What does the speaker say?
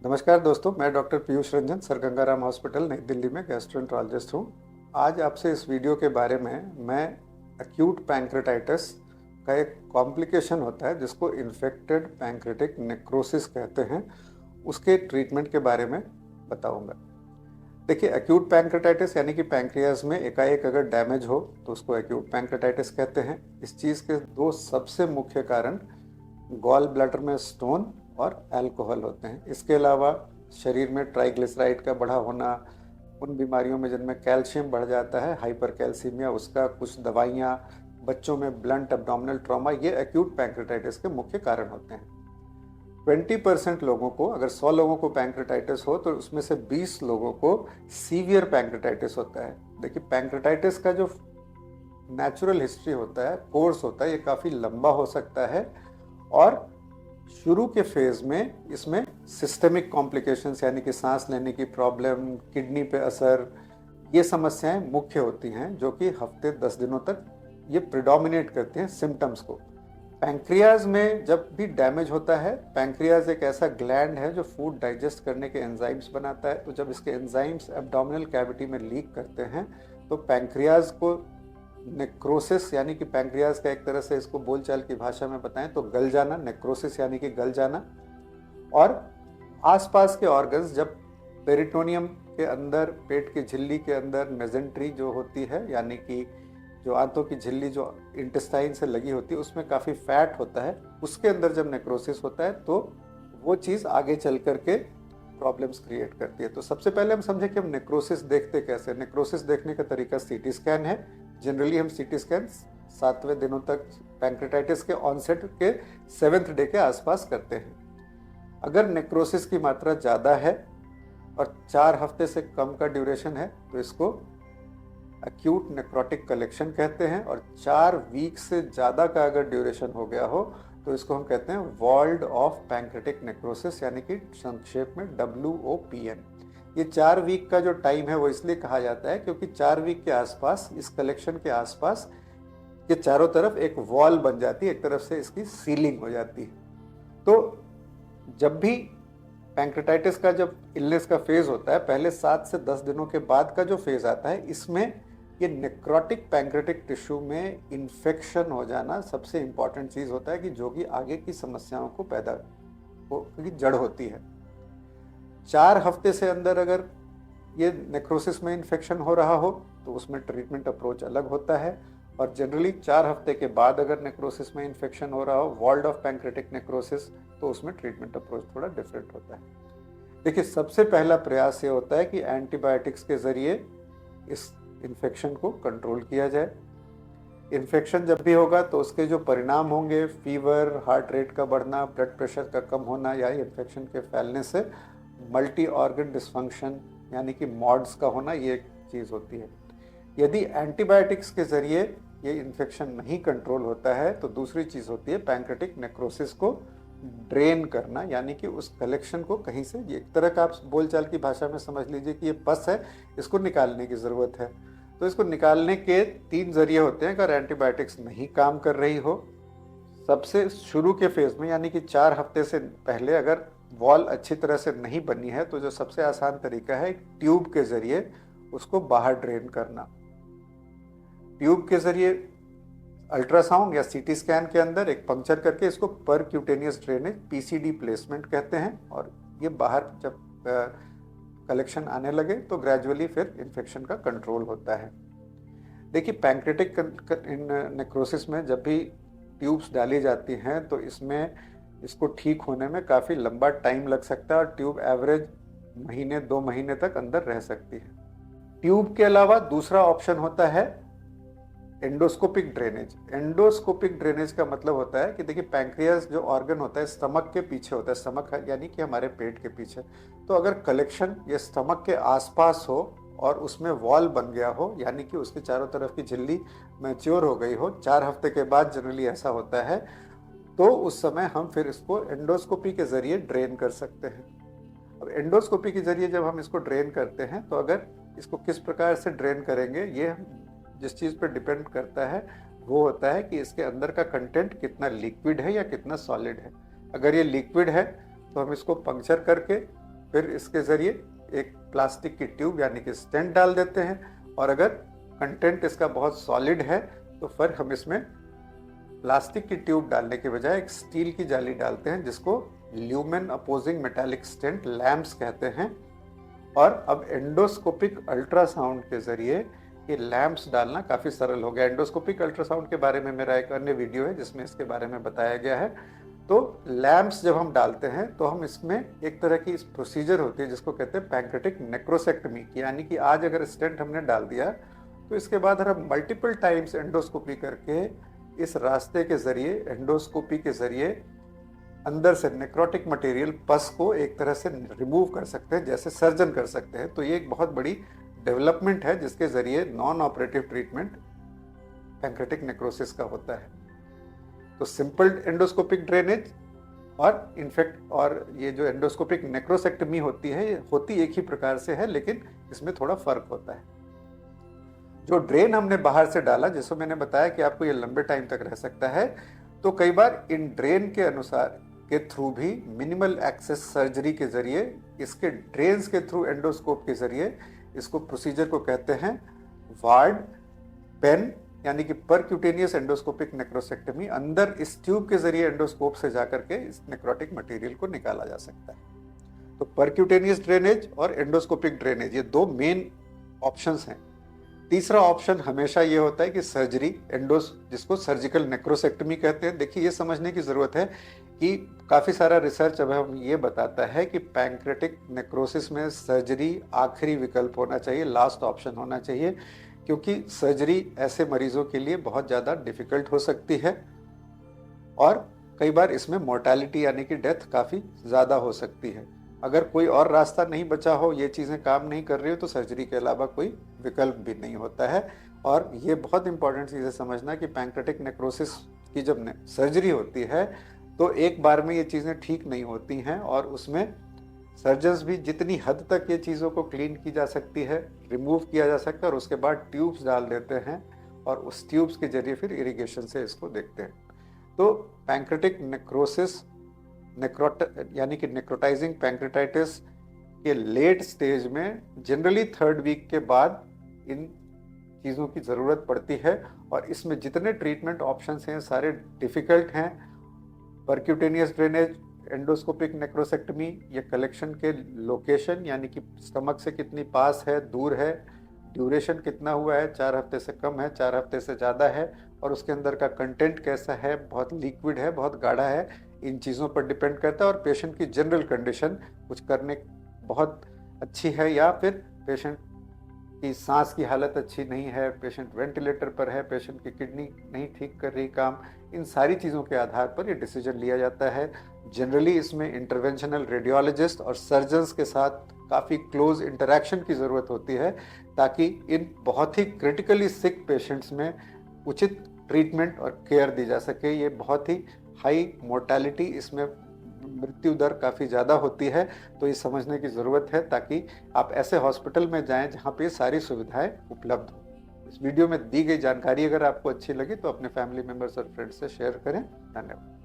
नमस्कार दोस्तों, मैं doctor Piyush Ranjan, sir Gangaram hospital नई दिल्ली में गैस्ट्रोएंटरोलॉजिस्ट हूँ। आज आपसे इस वीडियो के बारे में मैं एक्यूट पैंक्रेटाइटिस का एक कॉम्प्लिकेशन होता है जिसको इन्फेक्टेड पैंक्रेटिक नेक्रोसिस कहते हैं, उसके ट्रीटमेंट के बारे में बताऊंगा। देखिए, एक्यूट पैंक्रेटाइटिस यानी कि पैंक्रियाज में एकाएक अगर डैमेज हो तो उसको एक्यूट पैंक्रेटाइटिस कहते हैं। इस चीज़ के दो सबसे मुख्य कारण गॉल ब्लैडर में स्टोन और अल्कोहल होते हैं। इसके अलावा शरीर में ट्राइग्लिसराइड का बढ़ा होना, उन बीमारियों में जिनमें कैल्शियम बढ़ जाता है, हाइपरकैल्सीमिया, उसका कुछ दवाइयाँ, बच्चों में ब्लंट एब्डोमिनल ट्रॉमा, ये एक्यूट पैंक्रेटाइटिस के मुख्य कारण होते हैं। 20% लोगों को, अगर 100 लोगों को पैंक्रेटाइटिस हो तो उसमें से 20 लोगों को सीवियर पैंक्रेटाइटिस होता है। देखिए, पैंक्रेटाइटिस का जो नेचुरल हिस्ट्री होता है, कोर्स होता है, ये काफ़ी लंबा हो सकता है और शुरू के फेज में इसमें सिस्टेमिक कॉम्प्लिकेशंस यानी कि सांस लेने की प्रॉब्लम, किडनी पे असर, ये समस्याएं मुख्य होती हैं जो कि हफ्ते 10 दिनों तक ये प्रिडोमिनेट करते हैं सिम्टम्स को। पैंक्रियाज में जब भी डैमेज होता है, पैंक्रियाज एक ऐसा ग्लैंड है जो फूड डाइजेस्ट करने के एंजाइम्स बनाता है, तो जब इसके एंजाइम्स एब्डोमिनल कैविटी में लीक करते हैं तो पैंक्रियाज को नेक्रोसिस यानी कि पैंक्रियाज का, एक तरह से इसको बोलचाल की भाषा में बताएं तो गल जाना, नेक्रोसिस यानी कि गल जाना। और आसपास के ऑर्गन्स, जब पेरिटोनियम के अंदर, पेट की झिल्ली के अंदर मेजेंट्री जो होती है, यानी कि जो आंतों की झिल्ली जो इंटेस्टाइन से लगी होती है, उसमें काफ़ी फैट होता है, उसके अंदर जब नेक्रोसिस होता है तो वो चीज़ आगे चल करके प्रॉब्लम्स क्रिएट करती है। तो सबसे पहले हम समझे कि हम नेक्रोसिस देखते कैसे। नेक्रोसिस देखने का तरीका सीटी स्कैन है। जनरली हम सीटी स्कैन 7वें दिनों तक, पैंक्रेटाइटिस के ऑनसेट के 7th डे के आसपास करते हैं। अगर नेक्रोसिस की मात्रा ज़्यादा है और 4 हफ्ते से कम का ड्यूरेशन है तो इसको एक्यूट नेक्रोटिक कलेक्शन कहते हैं, और 4 वीक से ज़्यादा का अगर ड्यूरेशन हो गया हो तो इसको हम कहते हैं वॉल्ड ऑफ पैंक्रेटिक नेक्रोसिस, यानी कि संक्षेप में WOPN। ये 4 वीक का जो टाइम है वो इसलिए कहा जाता है क्योंकि 4 वीक के आसपास, इस कलेक्शन के आसपास, ये चारों तरफ एक वॉल बन जाती है, एक तरफ से इसकी सीलिंग हो जाती है। तो जब भी पैंक्रेटाइटिस का जब इलनेस का फेज होता है, पहले 7 से 10 दिनों के बाद का जो फेज आता है, इसमें ये नेक्रोटिक पैंक्रेटिक टिश्यू में इन्फेक्शन हो जाना सबसे इंपॉर्टेंट चीज़ होता है, कि जो कि आगे की समस्याओं को पैदा की जड़ होती है। 4 हफ्ते से अंदर अगर ये नेक्रोसिस में इन्फेक्शन हो रहा हो तो उसमें ट्रीटमेंट अप्रोच अलग होता है, और जनरली 4 हफ्ते के बाद अगर नेक्रोसिस में इन्फेक्शन हो रहा हो, वॉल्ड ऑफ पैंक्रेटिक नेक्रोसिस, तो उसमें ट्रीटमेंट अप्रोच थोड़ा डिफरेंट होता है। देखिए, सबसे पहला प्रयास ये होता है कि एंटीबायोटिक्स के ज़रिए इस इन्फेक्शन को कंट्रोल किया जाए। इन्फेक्शन जब भी होगा तो उसके जो परिणाम होंगे, फीवर, हार्ट रेट का बढ़ना, ब्लड प्रेशर का कम होना, या इन्फेक्शन के फैलने से मल्टी ऑर्गन डिस्फंक्शन यानी कि मॉड्स का होना, ये एक चीज़ होती है। यदि एंटीबायोटिक्स के ज़रिए ये इन्फेक्शन नहीं कंट्रोल होता है तो दूसरी चीज़ होती है पैंक्रेटिक नेक्रोसिस को ड्रेन करना, यानी कि उस कलेक्शन को कहीं से, एक तरह का आप बोलचाल की भाषा में समझ लीजिए कि ये पस है, इसको निकालने की ज़रूरत है। तो इसको निकालने के 3 जरिए होते हैं अगर एंटीबायोटिक्स नहीं काम कर रही हो। सबसे शुरू के फेज में, यानी कि 4 हफ्ते से पहले अगर वॉल अच्छी तरह से नहीं बनी है तो जो सबसे आसान तरीका है, एक ट्यूब के ज़रिए उसको बाहर ड्रेन करना। ट्यूब के ज़रिए अल्ट्रासाउंड या सीटी स्कैन के अंदर एक पंक्चर करके इसको परक्यूटेनियस ड्रेनेज, PCD प्लेसमेंट कहते हैं, और ये बाहर जब कलेक्शन आने लगे तो ग्रेजुअली फिर इन्फेक्शन का कंट्रोल होता है। देखिए, पैंक्रेटिक नेक्रोसिस में जब भी ट्यूब्स डाली जाती हैं तो इसमें, इसको ठीक होने में काफ़ी लंबा टाइम लग सकता है, और ट्यूब एवरेज महीने 2 महीने तक अंदर रह सकती है। ट्यूब के अलावा दूसरा ऑप्शन होता है एंडोस्कोपिक ड्रेनेज। एंडोस्कोपिक ड्रेनेज का मतलब होता है कि देखिए, पैंक्रियाज जो ऑर्गन होता है स्टमक के पीछे होता है, स्टमक यानी कि हमारे पेट के पीछे। तो अगर कलेक्शन ये स्टमक के आसपास हो और उसमें वॉल बन गया हो, यानी कि उसके चारों तरफ की झिल्ली मैच्योर हो गई हो, 4 हफ्ते के बाद जनरली ऐसा होता है, तो उस समय हम फिर इसको एंडोस्कोपी के ज़रिए ड्रेन कर सकते हैं। अब एंडोस्कोपी के ज़रिए जब हम इसको ड्रेन करते हैं तो अगर इसको किस प्रकार से ड्रेन करेंगे, ये जिस चीज़ पर डिपेंड करता है वो होता है कि इसके अंदर का कंटेंट कितना लिक्विड है या कितना सॉलिड है। अगर ये लिक्विड है तो हम इसको पंक्चर करके फिर इसके ज़रिए एक प्लास्टिक की ट्यूब यानी कि स्टेंट डाल देते हैं, और अगर कंटेंट इसका बहुत सॉलिड है तो फिर हम इसमें प्लास्टिक की ट्यूब डालने के बजाय एक स्टील की जाली डालते हैं जिसको lumen apposing metallic stent LAMS कहते हैं। और अब एंडोस्कोपिक अल्ट्रासाउंड के ज़रिए ये लैंप्स डालना काफ़ी सरल हो गया। एंडोस्कोपिक अल्ट्रासाउंड के बारे में मेरा एक अन्य वीडियो है जिसमें इसके बारे में बताया गया है। तो लैंप्स जब हम डालते हैं तो हम इसमें एक तरह की प्रोसीजर होती है जिसको कहते हैं पैंक्रेटिक नेक्रोसेक्टमी, यानी कि आज अगर स्टेंट हमने डाल दिया तो इसके बाद हम मल्टीपल टाइम्स एंडोस्कोपी करके इस रास्ते के ज़रिए, एंडोस्कोपी के ज़रिए अंदर से नेक्रोटिक मटेरियल पस को एक तरह से रिमूव कर सकते हैं, जैसे सर्जन कर सकते हैं। तो ये एक बहुत बड़ी डेवलपमेंट है जिसके ज़रिए non operative treatment pancreatic necrosis का होता है। तो सिंपल एंडोस्कोपिक ड्रेनेज और इनफेक्ट और ये जो एंडोस्कोपिक नेक्रोसेक्टमी होती है, ये होती एक ही प्रकार से है, लेकिन इसमें थोड़ा फर्क होता है। जो ड्रेन हमने बाहर से डाला, जिसको मैंने बताया कि आपको ये लंबे टाइम तक रह सकता है, तो कई बार इन ड्रेन के अनुसार के थ्रू भी मिनिमल एक्सेस सर्जरी के जरिए, इसके ड्रेन्स के थ्रू एंडोस्कोप के जरिए, इसको प्रोसीजर को कहते हैं वार्ड पेन यानी कि परक्यूटेनियस एंडोस्कोपिक नेक्रोसेक्टमी। अंदर इस ट्यूब के जरिए एंडोस्कोप से जाकर के इस नेक्रोटिक मटेरियल को निकाला जा सकता है। तो परक्यूटेनियस ड्रेनेज और एंडोस्कोपिक ड्रेनेज ये दो मेन ऑप्शंस हैं। तीसरा ऑप्शन हमेशा ये होता है कि सर्जरी, जिसको सर्जिकल नेक्रोसेक्टमी कहते हैं। देखिए, ये समझने की ज़रूरत है कि काफ़ी सारा रिसर्च अब हम ये बताता है कि पैंक्रेटिक नेक्रोसिस में सर्जरी आखिरी विकल्प होना चाहिए, लास्ट ऑप्शन होना चाहिए, क्योंकि सर्जरी ऐसे मरीजों के लिए बहुत ज़्यादा डिफ़िकल्ट हो सकती है और कई बार इसमें मोर्टालिटी यानी कि डेथ काफ़ी ज़्यादा हो सकती है। अगर कोई और रास्ता नहीं बचा हो, ये चीज़ें काम नहीं कर रही हो, तो सर्जरी के अलावा कोई विकल्प भी नहीं होता है। और ये बहुत इंपॉर्टेंट चीज़ है समझना कि पैंक्रेटिक नेक्रोसिस की जब सर्जरी होती है तो एक बार में ये चीज़ें ठीक नहीं होती हैं, और उसमें सर्जन्स भी जितनी हद तक ये चीज़ों को क्लीन की जा सकती है, रिमूव किया जा सकता है, और उसके बाद ट्यूब्स डाल देते हैं और उस ट्यूब्स के जरिए फिर इरिगेशन से इसको देखते हैं। तो पैंक्रेटिक नेक्रोसिस यानी कि नेक्रोटाइजिंग पैंक्रेटाइटिस के लेट स्टेज में जनरली 3rd वीक के बाद इन चीज़ों की ज़रूरत पड़ती है, और इसमें जितने ट्रीटमेंट ऑप्शंस हैं सारे डिफ़िकल्ट हैं। परक्यूटेनियस ड्रेनेज, एंडोस्कोपिक नेक्रोसेक्टमी, ये कलेक्शन के लोकेशन यानी कि स्टमक से कितनी पास है, दूर है, ड्यूरेशन कितना हुआ है, 4 हफ्ते से कम है, 4 हफ्ते से ज़्यादा है, और उसके अंदर का कंटेंट कैसा है, बहुत लिक्विड है, बहुत गाढ़ा है, इन चीज़ों पर डिपेंड करता है। और पेशेंट की जनरल कंडीशन कुछ करने बहुत अच्छी है या फिर पेशेंट की सांस की हालत अच्छी नहीं है, पेशेंट वेंटिलेटर पर है, पेशेंट की किडनी नहीं ठीक कर रही काम, इन सारी चीज़ों के आधार पर ये डिसीजन लिया जाता है। जनरली इसमें इंटरवेंशनल रेडियोलॉजिस्ट और सर्जन्स के साथ काफ़ी क्लोज इंटरेक्शन की ज़रूरत होती है, ताकि इन बहुत ही क्रिटिकली सिक पेशेंट्स में उचित ट्रीटमेंट और केयर दी जा सके। ये बहुत ही हाई मोर्टालिटी, इसमें मृत्यु दर काफ़ी ज़्यादा होती है, तो ये समझने की ज़रूरत है ताकि आप ऐसे हॉस्पिटल में जाएं जहां पे सारी सुविधाएं उपलब्ध हो। इस वीडियो में दी गई जानकारी अगर आपको अच्छी लगी तो अपने फैमिली मेम्बर्स और फ्रेंड्स से शेयर करें। धन्यवाद।